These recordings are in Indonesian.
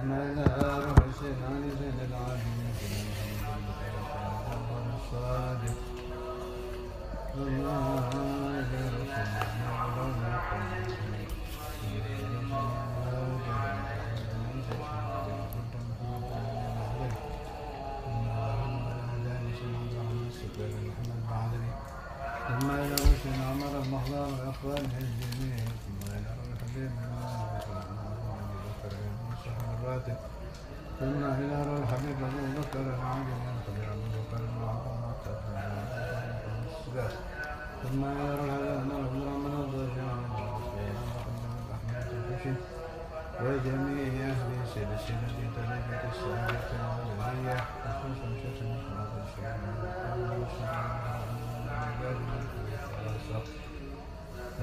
ثم إلى روح سيدنا زين العابدين الصادق ثم إلى ثم إلى رسل عمر المحضر وإخوانه الجميع ثم إلى الحبيب الراتب ثم إلى الحبيب أبو بكر العاجل ينقل أبو بكر ثم إلى الهدى وجميع أهل سلسلة طريقة السعادة العالية خصوصا شيخ الإسلام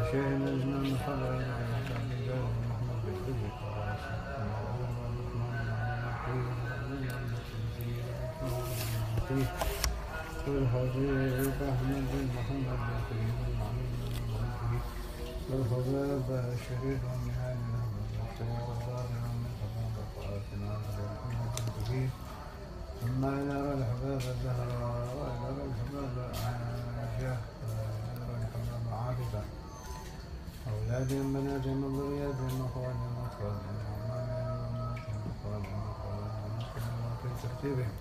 الشيخ الإسلام محمد بن حبيب والحبيب أحمد بن محمد بن كريم والحباب الشريف من هذه ثم إلى الحباب الزهراء وإلى الحباب عائشة وإلى الحباب عاطفة أولادهم بناتهم وذرياتهم وأخوانهم وأخوانهم في ترتيبهم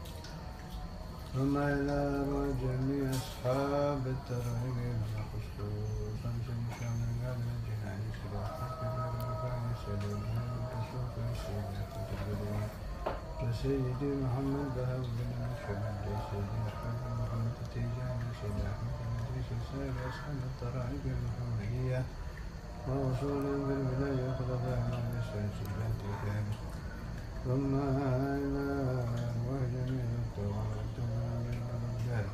ثم إلى جميع أصحاب الترغيب خصوصا شمشان هذا الجنان سيدي محمد بهاء بن محمد سيدي أحمد بن محمد التيجاني سيدي أحمد بن إدريس سائر أصحاب الترائب المحمدية ووصولهم في الولاية وخلفاء من سلسلتهم ثم إلى أرواح جميع الطوائف بالبلدان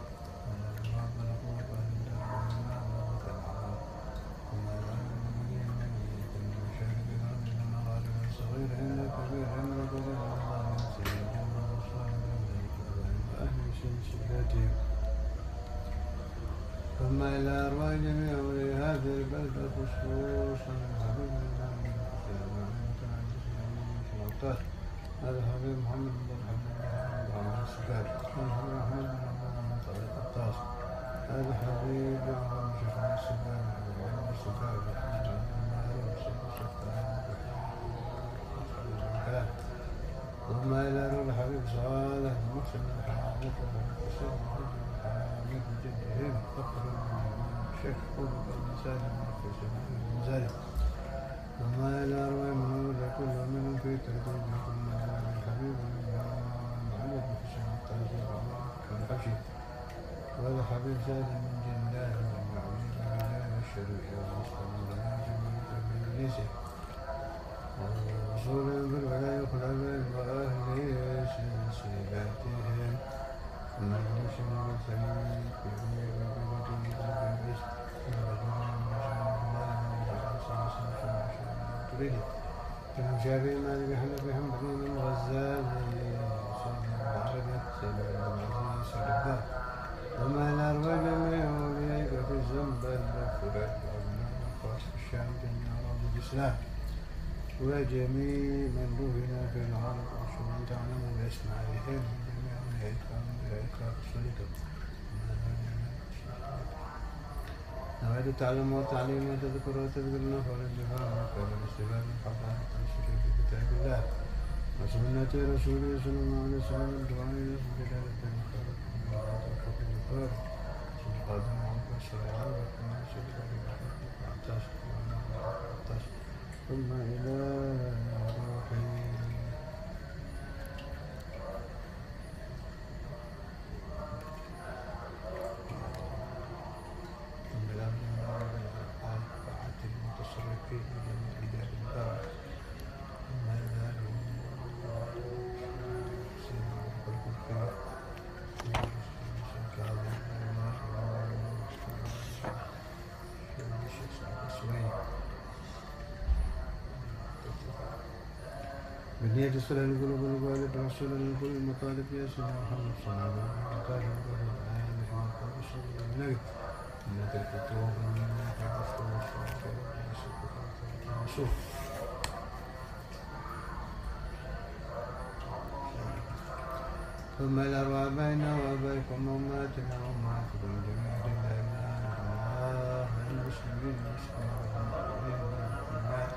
ربنا قوة إلا بالله وتعالى ثم إلى المؤمنين من المشارك من المغارب الصغير إلى الكبير إلى كبير الله سيدنا وصالح أهل سلسلتهم ثم إلى أرواح جميع أولي هذه البلدة خصوصا الحبيب هذا حبيب محمد بن حبيب محمد السكاري هذا محمد بن محمد طريق الطاس هذا حبيب محمد شيخ السكاري محمد السكاري ثم إلى روح حبيب صالح المحسن الحامد والحسين الحامد جدهم فقر الشيخ قلب الإنسان المزارع ثم إلى أرواح منور كل منهم في ترتيب ثم إلى الحبيب محمد بن حسين الطاهر والحشي وهذا حبيب سالم من جناه والمعين بالله والشريف والمسلم بالنسب ووصولهم بالولاء وخلافهم وأهل سلسلتهم ثم المسلم بالسليم في كمشابه مالك أحمد بن حنبل بن الغزالي سيد العربي سيد العزيز الشرباء وما إلى أرواح جميع أوليائك في الزنبل والفرات والنفاس في الشام جميع أراضي الإسلام وجميع من دفن في الأرض وشمن تعلم بأسمائهم جميع أوليائك وأوليائك رسولكم نويت التعلم والتعليم وتذكر وتذكرنا فالانتفاع وكان الاستفادة من حقائق التنشر في كتاب الله وسنة رسوله صلى الله عليه وسلم الدعاء إلى سجدة المخالف من الخطر الكفار صدقات معك الشرعاء وكما سجد ثم إلى روحي بنية الصلاة القلوب والوالد رسول الكل المطالب يا سيدنا محمد صلى الله عليه وسلم قال النبي إن تلك التوبة من ثم الأرواح بيننا وبينكم أمهاتنا وأمهاتكم جميعا لله الله المسلمين والمسلمين والمسلمات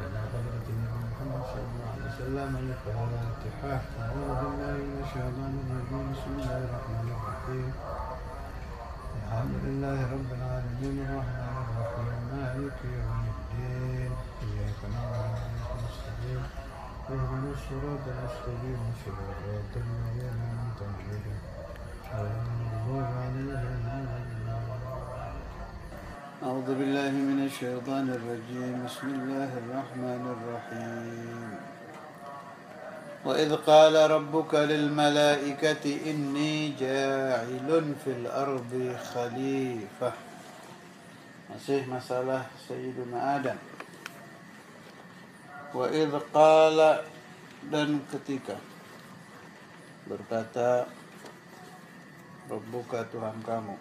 إلى حضرة النبي محمد صلى الله عليه وسلم. الفاتحة. أعوذ بالله من الشيطان الرجيم. بسم الله الرحمن الرحيم. الحمد لله رب العالمين الرحمن الرحيم مالك يوم الدين إياك نعبد وإياك نستعين اهدنا الصراط المستقيم صراط الذين أنعمت عليهم غير المغضوب عليهم ولا الضالين. أعوذ بالله من الشيطان الرجيم. بسم الله الرحمن الرحيم. وإذ قال ربك للملائكة إني جاعل في الأرض خليفة. Masih masalah Sayyiduna Adam. Wa idh qala, dan ketika berkata Rabbuka, Tuhan kamu,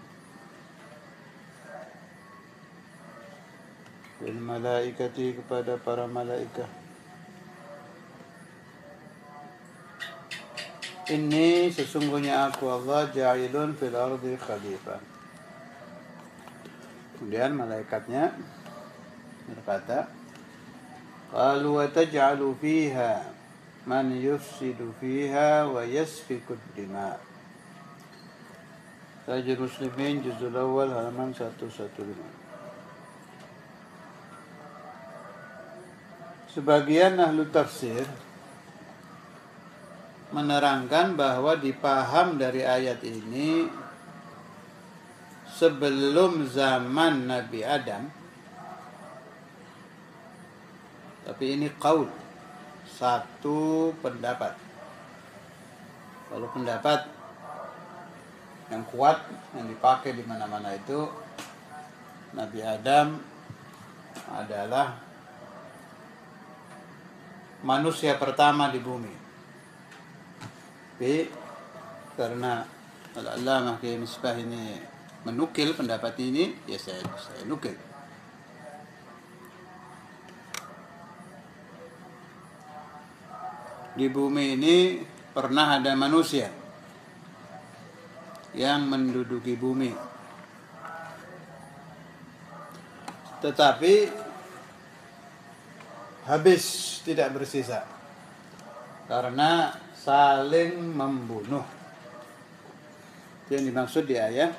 lil malaikati, kepada para malaikat, ini sesungguhnya aku Allah ja'ilun fil ardi khalifah. Kemudian malaikatnya berkata, qalu wa taj'alu fiha man yufsidu fiha wa yasfiku ad-dima. Tajid Muslimin juzul awal halaman 115. Sebagian ahlu tafsir menerangkan bahwa dipaham dari ayat ini sebelum zaman Nabi Adam. Tapi ini qaul, satu pendapat. Kalau pendapat yang kuat yang dipakai di mana-mana itu, Nabi Adam adalah manusia pertama di bumi. Tapi karena Al-Allamah Kiai Misbah ini menukil pendapat ini, ya saya nukil. Di bumi ini pernah ada manusia yang menduduki bumi, tetapi habis, tidak bersisa, karena saling membunuh. Itu yang dimaksud di ayat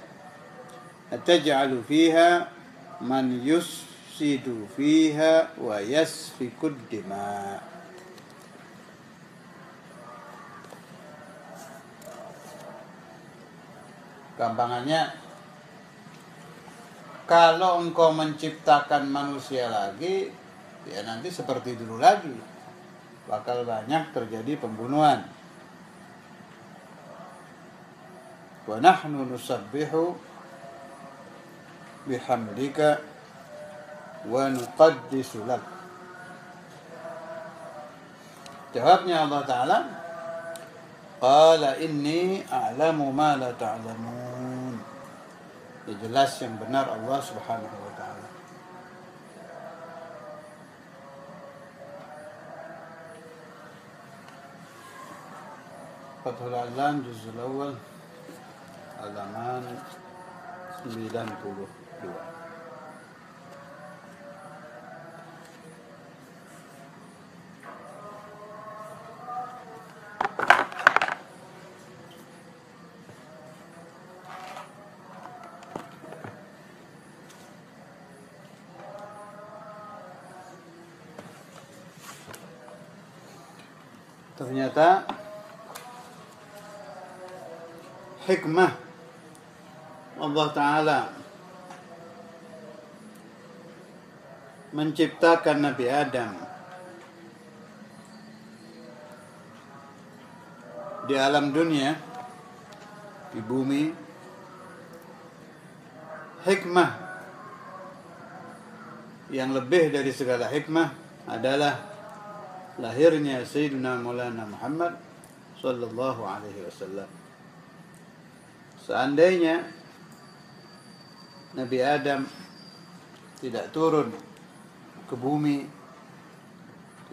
ataj'alu fiha man yufsidu fiha wa yasfikud dima. Gampangannya, kalau engkau menciptakan manusia lagi, ya nanti seperti dulu lagi, bakal banyak terjadi pembunuhan. Wa nahnu nusabbihu bihamdika wa nuqaddisu lak. Jawabnya Allah Ta'ala, qala inni a'lamu ma la ta'lamun. Ya jelas yang benar Allah Subhanahu wa Ta'ala. Fathul Alam juzul awal halaman 92. Ternyata hikmah Allah Ta'ala menciptakan Nabi Adam di alam dunia, di bumi, hikmah yang lebih dari segala hikmah adalah lahirnya Sayyidina Maulana Muhammad sallallahu alaihi wasallam. Seandainya Nabi Adam tidak turun ke bumi,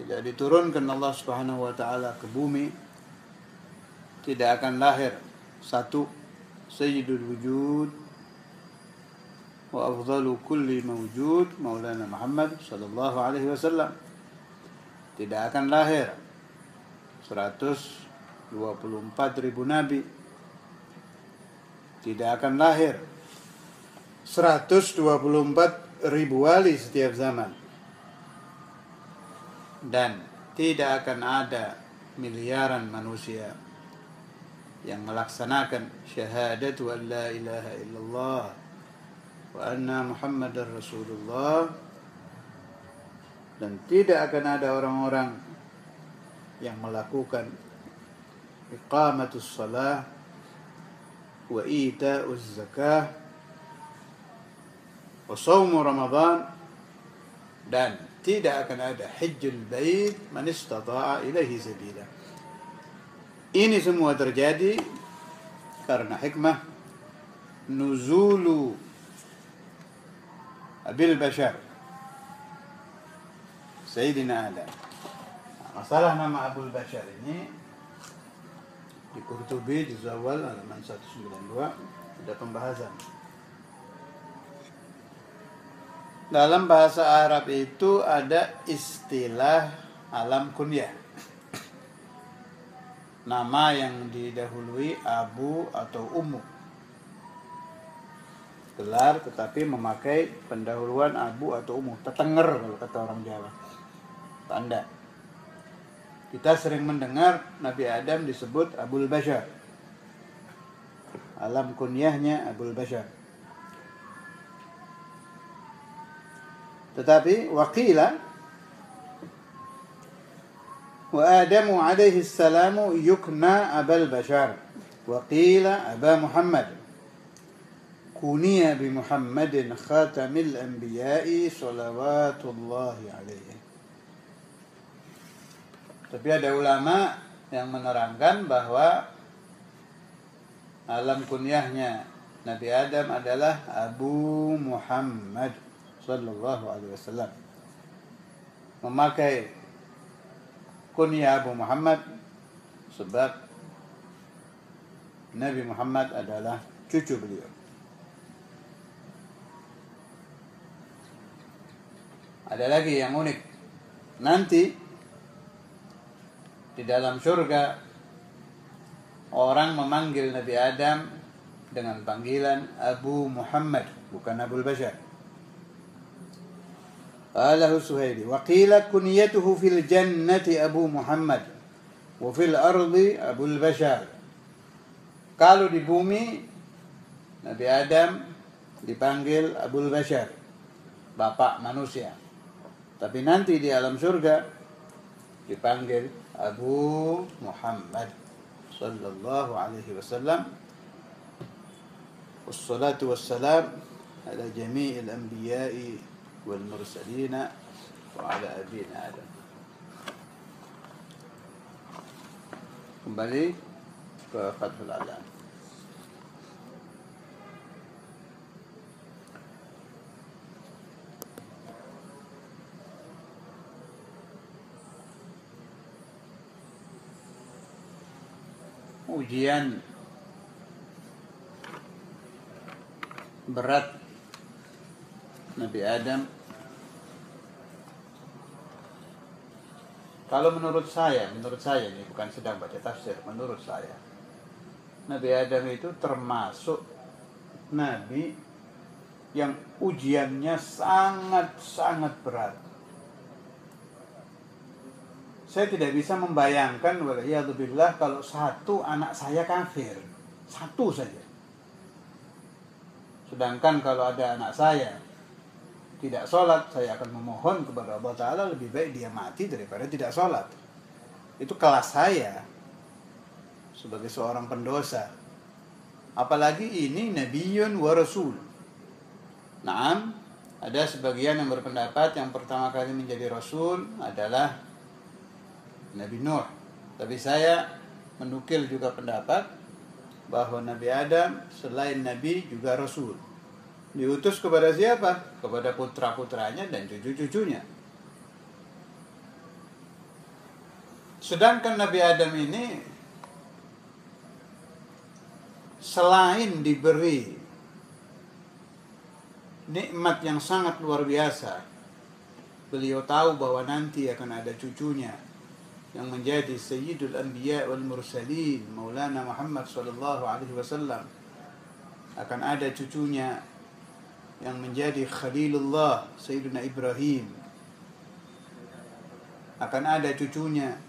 tidak diturunkan Allah Subhanahu wa taala ke bumi, tidak akan lahir satu sayyidul wujud wa afdalu kulli mawjud Maulana Muhammad sallallahu alaihi wasallam. Tidak akan lahir 124.000 nabi. Tidak akan lahir 124.000 wali setiap zaman. Dan tidak akan ada miliaran manusia yang melaksanakan syahadatu an la ilaha illallah wa anna Muhammadar Rasulullah, dan tidak akan ada orang-orang yang melakukan iqamatus salah wa ita'uz zakah wa shaum Ramadan, dan tidak akan ada hajjul bait man istata'a ilaihi sabila. Ini semua terjadi karena hikmah nuzulu abil bashar Sayyidina Adam. Masalah nama Abul Bashar ini di Qurtubi di Zawal halaman 192 ada pembahasan. Dalam bahasa Arab itu ada istilah alam kunyah. Nama yang didahului abu atau ummu. Gelar tetapi memakai pendahuluan abu atau ummu. Tetenger kalau kata orang Jawa. Tanda. Kita sering mendengar Nabi Adam disebut Abul Bashar. Alam kunyahnya Abul Bashar. Tetapi waqila wa Adamu alaihi salamu yukna Abul Bashar wa qila Aba Muhammad kuniya bi Muhammadin khatamil anbiya'i salawatullahi alaihi. Tapi ada ulama yang menerangkan bahwa alam kunyahnya Nabi Adam adalah Abu Muhammad sallallahu alaihi wasallam. Memakai kunyah Abu Muhammad sebab Nabi Muhammad adalah cucu beliau. Ada lagi yang unik. Nanti di dalam surga orang memanggil Nabi Adam dengan panggilan Abu Muhammad, bukan Abul Bashar. Qalahu Suhaili wa qila kunyatuhu fil jannati Abu Muhammad wa fil ardi Abul Bashar. Kalau di bumi Nabi Adam dipanggil Abul Bashar, bapak manusia. Tapi nanti di alam surga dipanggil Abu Muhammad sallallahu alaihi wasallam. Wassalatu wassalam ala jami'il anbiya'i wal mursalina wa ala abina Adam. Kembali ke Fathul Alam. Ujian berat Nabi Adam. Kalau menurut saya ini bukan sedang baca tafsir, menurut saya Nabi Adam itu termasuk Nabi yang ujiannya sangat-sangat berat. Saya tidak bisa membayangkan waliyadzubillah kalau satu anak saya kafir, satu saja. Sedangkan kalau ada anak saya tidak sholat, saya akan memohon kepada Allah Ta'ala lebih baik dia mati daripada tidak sholat. Itu kelas saya sebagai seorang pendosa. Apalagi ini Nabiyyun wa Rasul. Naam, ada sebagian yang berpendapat yang pertama kali menjadi Rasul adalah Nabi Nuh. Tapi saya menukil juga pendapat bahwa Nabi Adam selain Nabi juga Rasul. Diutus kepada siapa? Kepada putra-putranya dan cucu-cucunya. Sedangkan Nabi Adam ini selain diberi nikmat yang sangat luar biasa, beliau tahu bahwa nanti akan ada cucunya yang menjadi Sayyidul Anbiya wal Mursalin, Maulana Muhammad sallallahu alaihi wasallam. Akan ada cucunya yang menjadi Khalilullah, Sayyidina Ibrahim. Akan ada cucunya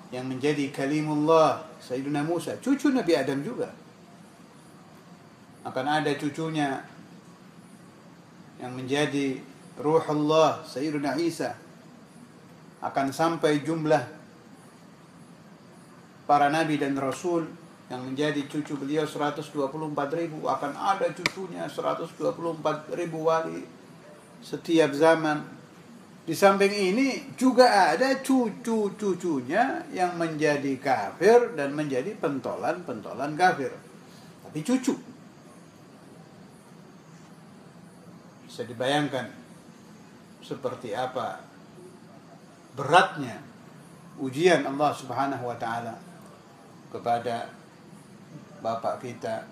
yang menjadi Kalimullah, Sayyidina Musa, cucu Nabi Adam juga. Akan ada cucunya yang menjadi Ruhullah, Sayyidina Isa. Akan sampai jumlah para nabi dan rasul yang menjadi cucu beliau 124.000. Akan ada cucunya 124.000 wali setiap zaman. Di samping ini juga ada cucu-cucunya yang menjadi kafir dan menjadi pentolan-pentolan kafir. Tapi cucu. Bisa dibayangkan seperti apa beratnya ujian Allah Subhanahu wa taala kepada bapak kita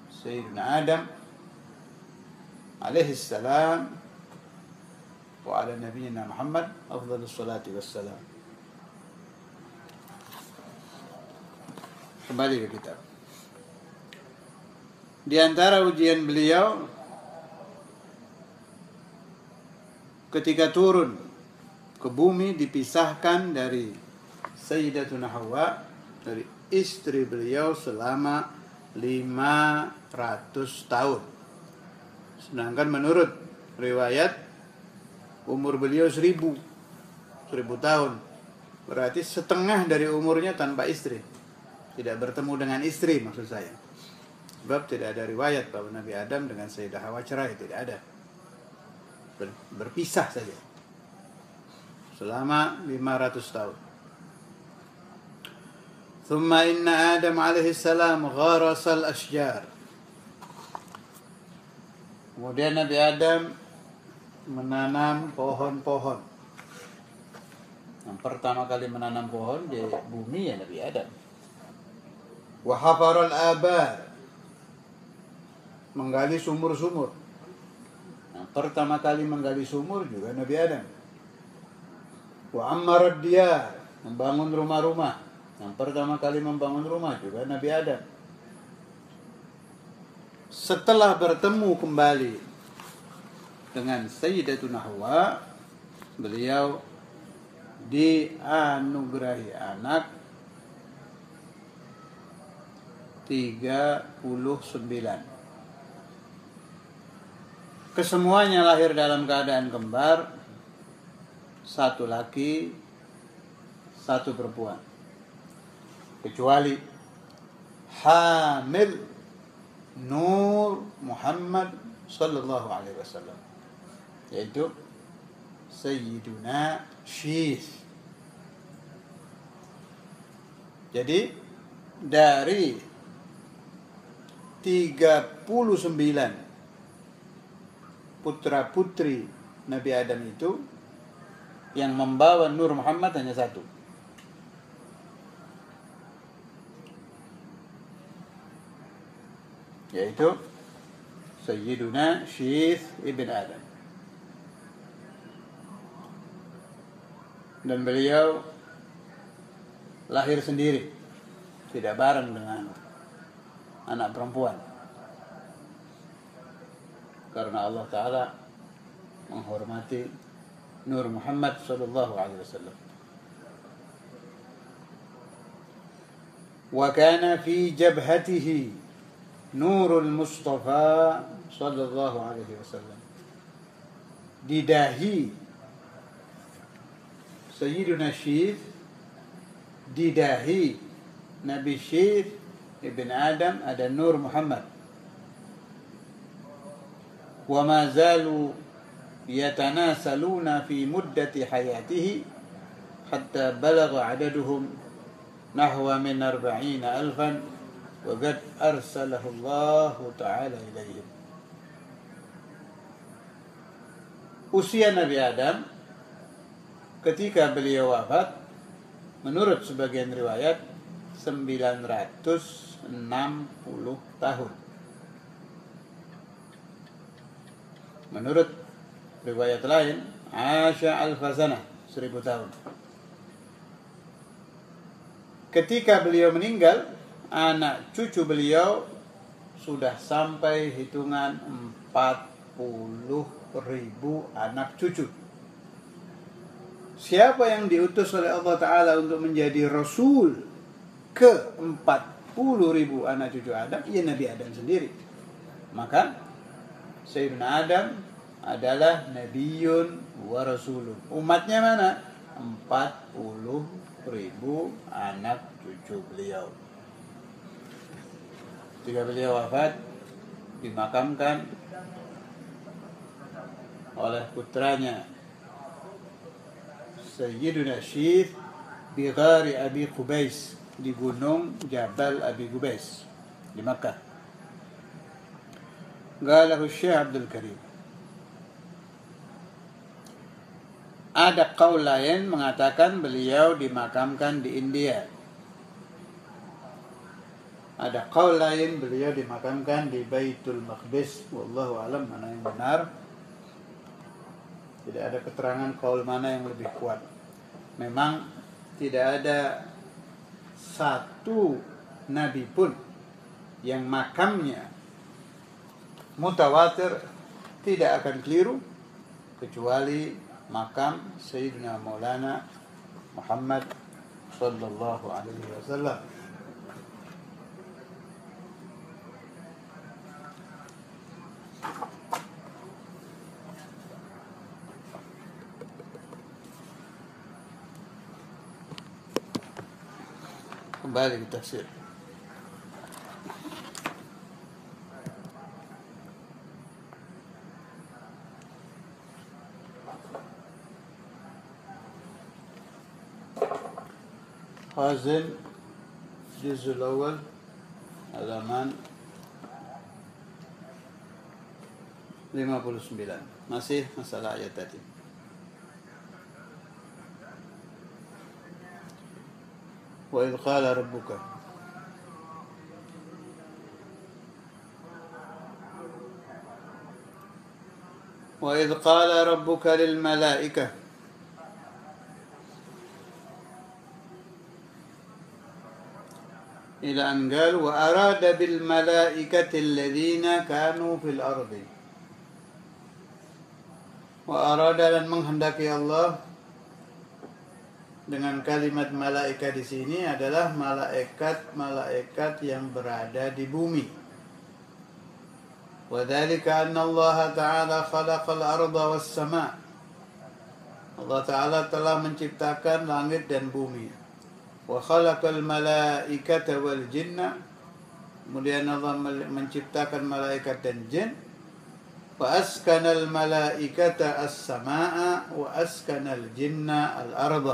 Sayyidina Adam alaihi salam wa ala nabiyina Muhammad afdhalus salati wassalam. Kembali ke kitab. Di antara ujian beliau ketika turun ke bumi, dipisahkan dari Sayyidatuna Hawa, dari istri beliau selama 500 tahun. Sedangkan menurut riwayat umur beliau 1000 tahun. Berarti setengah dari umurnya tanpa istri. Tidak bertemu dengan istri maksud saya. Sebab tidak ada riwayat bahwa Nabi Adam dengan Sayyidah Hawa cerai, tidak ada. Berpisah saja selama 500 tahun. Thumma inna Adam alaihi salam gharasal ashjar. Kemudian Nabi Adam menanam pohon-pohon. Yang pertama kali menanam pohon di bumi ya Nabi Adam. Wa hafaral abar, menggali sumur-sumur. Yang pertama kali menggali sumur juga Nabi Adam. Wa ammarad diyar, membangun rumah-rumah. Yang pertama kali membangun rumah juga Nabi Adam. Setelah bertemu kembali dengan Sayyidatuna Hawa, beliau dianugerahi anak 39. Kesemuanya lahir dalam keadaan kembar, satu laki, satu perempuan. Kecuali hamil Nur Muhammad sallallahu alaihi wasallam, yaitu Sayyiduna Syith. Jadi dari 39 putra-putri Nabi Adam itu, yang membawa Nur Muhammad hanya satu. Yaitu Sayyiduna Syith ibn Adam. Dan beliau lahir sendiri, tidak bareng dengan anak perempuan. Karena Allah Ta'ala menghormati Nur Muhammad sallallahu alaihi wasallam. Wa kana fi jabhatihi Nurul Mustafa sallallahu alaihi wasallam. Di dahi Sayyiduna Syith, di dahi Nabi Syith ibn Adam ada Nur Muhammad. Wa ma zalu yatanasaluna fi muddati hayatihi hatta balagha adaduhum nahwa min 40,000 wa qad arsalahu Allah Ta'ala ilaihim. Usia Nabi Adam ketika beliau wafat, menurut sebagian riwayat tahun. Menurut riwayat lain, Asya al-Fazanah, 1000 tahun. Ketika beliau meninggal, anak cucu beliau sudah sampai hitungan 40.000 anak cucu. Siapa yang diutus oleh Allah Ta'ala untuk menjadi Rasul ke 40.000 anak cucu Adam? Ya Nabi Adam sendiri. Maka Sayyidina Adam adalah Nabiyun wa Rasulun. Umatnya mana? 40.000 anak cucu beliau. Ketika beliau wafat, dimakamkan oleh putranya Sayyiduna Syith di Ghari Abi Qubais, di gunung Jabal Abi Qubais di Makkah. Galahu Syekh Abdul Karim. Ada qaul lain mengatakan beliau dimakamkan di India. Ada qaul lain beliau dimakamkan di Baitul Maqdis. Wallahu alam mana yang benar. Tidak ada keterangan qaul mana yang lebih kuat. Memang tidak ada satu nabi pun yang makamnya mutawatir tidak akan keliru kecuali makam Sayyidina Maulana Muhammad sallallahu alaihi wasallam. Kembali ke tafsir. Hazin Juzul Awal halaman 59. Masih masalah ayat tadi. Wa idh qala rabbuka وإذ قال ربك للملائكة إلى أن قال وأراد بالملائكة الذين كانوا في الأرض. وأراد dan menghendaki Allah dengan kalimat malaikat di sini adalah malaikat yang berada di bumi. وذلك أن الله تعالى خلق الأرض والسماء. Allah Ta'ala telah menciptakan langit dan bumi. وخلق الملائكة والجن. Kemudian Allah menciptakan malaikat dan jin. وأسكن الملائكة السماء وأسكن الجن الأرض.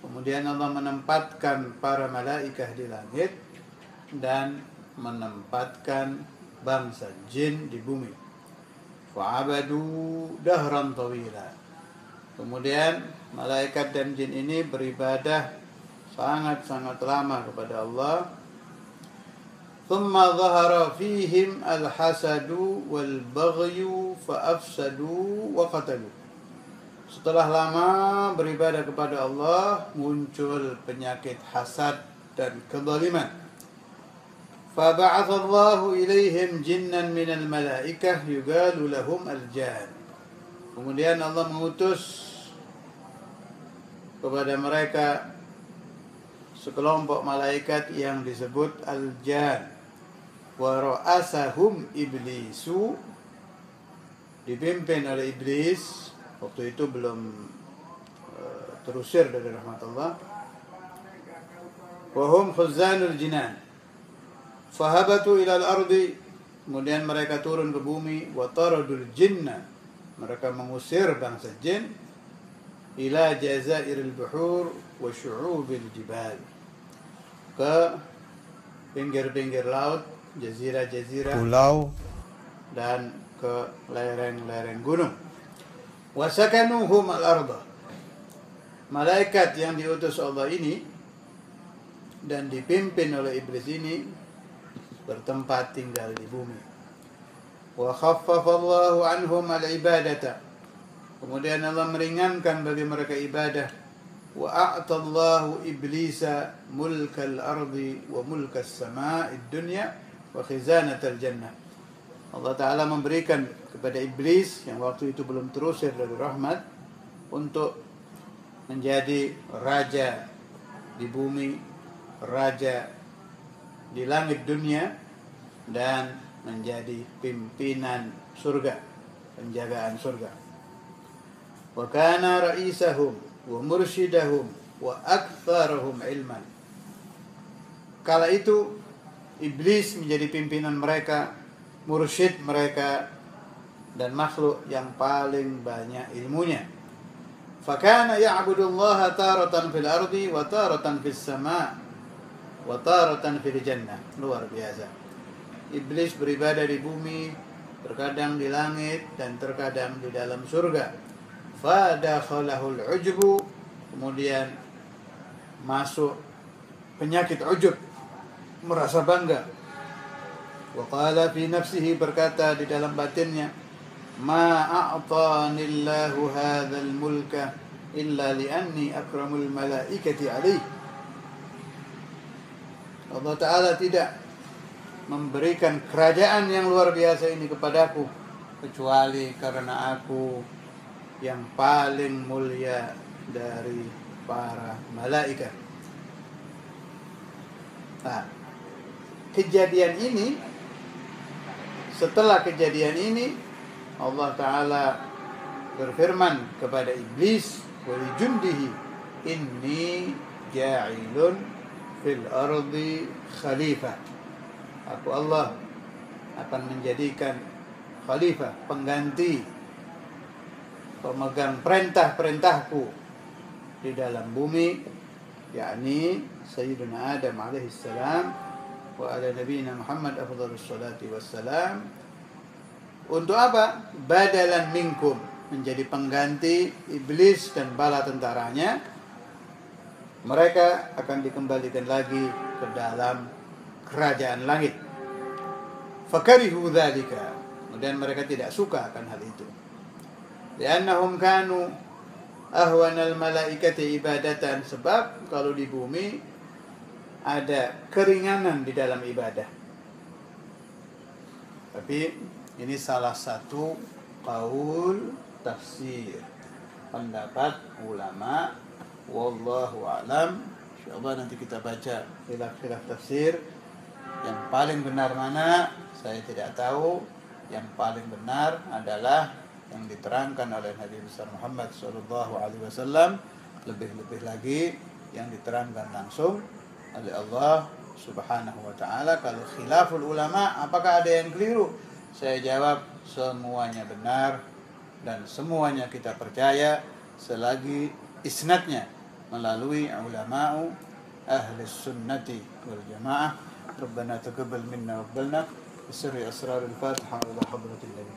Kemudian Allah menempatkan para malaikat di langit dan menempatkan bangsa jin di bumi. Fa'abadu dahran tawila. Kemudian malaikat dan jin ini beribadah sangat-sangat lama kepada Allah. Thumma dhahara fihim al-hasadu wal-baghyu fa'afsadu wa qatalu. Setelah lama beribadah kepada Allah, muncul penyakit hasad dan kezaliman. فبعث الله إليهم جنا من الملائكة يقال لهم الجان. Kemudian Allah mengutus kepada mereka sekelompok malaikat yang disebut al-jan. Wa ra'asahum iblisu, dipimpin oleh iblis. Waktu itu belum terusir dari rahmat Allah. Wa hum khuzanul jinan. Fahabatu ilal ardi, kemudian mereka turun ke bumi. Wa taradul jinna, mereka mengusir bangsa jin. Ila jazairil buhur wa syu'ubil jibal, ke pinggir-pinggir laut, jazirah-jazirah, pulau, dan ke lereng-lereng gunung. Wa sakanuhum al-arda. Malaikat yang diutus Allah ini dan dipimpin oleh iblis ini bertempat tinggal di bumi. Wa khaffafallahu anhum al-ibadata. Kemudian Allah meringankan bagi mereka ibadah. Wa a'tallahu iblisa mulkal ardi wa mulkas sama'id dunya wa khizanatal jannah. Allah Ta'ala memberikan kepada iblis yang waktu itu belum terusir dari rahmat untuk menjadi raja di bumi, raja di langit dunia, dan menjadi pimpinan surga, penjagaan surga. Wa kana ra'isahum wa mursyidahum wa aktsarahum ilman. Kala itu iblis menjadi pimpinan mereka, mursyid mereka, dan makhluk yang paling banyak ilmunya. Fakana ya'budullaha taratan fil ardi wa taratan fis sama' wa taratan fil jannah. Luar biasa. Iblis beribadah di bumi, terkadang di langit dan terkadang di dalam surga. Fadakhalahul ujbu, kemudian masuk penyakit ujub, merasa bangga. Wa qala fi nafsihi, berkata di dalam batinnya, ma a'tanillahu hadzal mulka illa li'anni akramul malaikati alaih. Allah Ta'ala tidak memberikan kerajaan yang luar biasa ini kepadaku kecuali karena aku yang paling mulia dari para malaikat. Nah, kejadian ini, setelah kejadian ini, Allah Ta'ala berfirman kepada iblis, wali jundihi, inni ja'ilun fil ardi khalifah. Aku Allah akan menjadikan khalifah, pengganti, pemegang perintah-perintahku di dalam bumi, yakni Sayyidina Adam alaihissalam wa ala nabiyina Muhammad afdhalus salati wassalam. Untuk apa? Badalan minkum, menjadi pengganti iblis dan bala tentaranya. Mereka akan dikembalikan lagi ke dalam kerajaan langit. Fakarihu dzalika, kemudian mereka tidak suka akan hal itu. Li'annahum kanu ahwanal malaikati ibadatan, sebab kalau di bumi ada keringanan di dalam ibadah. Tapi ini salah satu qaul tafsir, pendapat ulama, wallahu a'lam. Insyaallah nanti kita baca khilaf-khilaf tafsir. Yang paling benar mana saya tidak tahu. Yang paling benar adalah yang diterangkan oleh Nabi besar Muhammad SAW, lebih-lebih lagi yang diterangkan langsung oleh Allah Subhanahu wa Ta'ala. Kalau khilaful ulama, apakah ada yang keliru? Saya jawab, semuanya benar dan semuanya kita percaya selagi isnadnya melalui ulama'u ahli sunnati wal jamaah. Rabbana taqabbal minna wa qbalna bisirri asrarul Fatiha ila hadratil Nabi.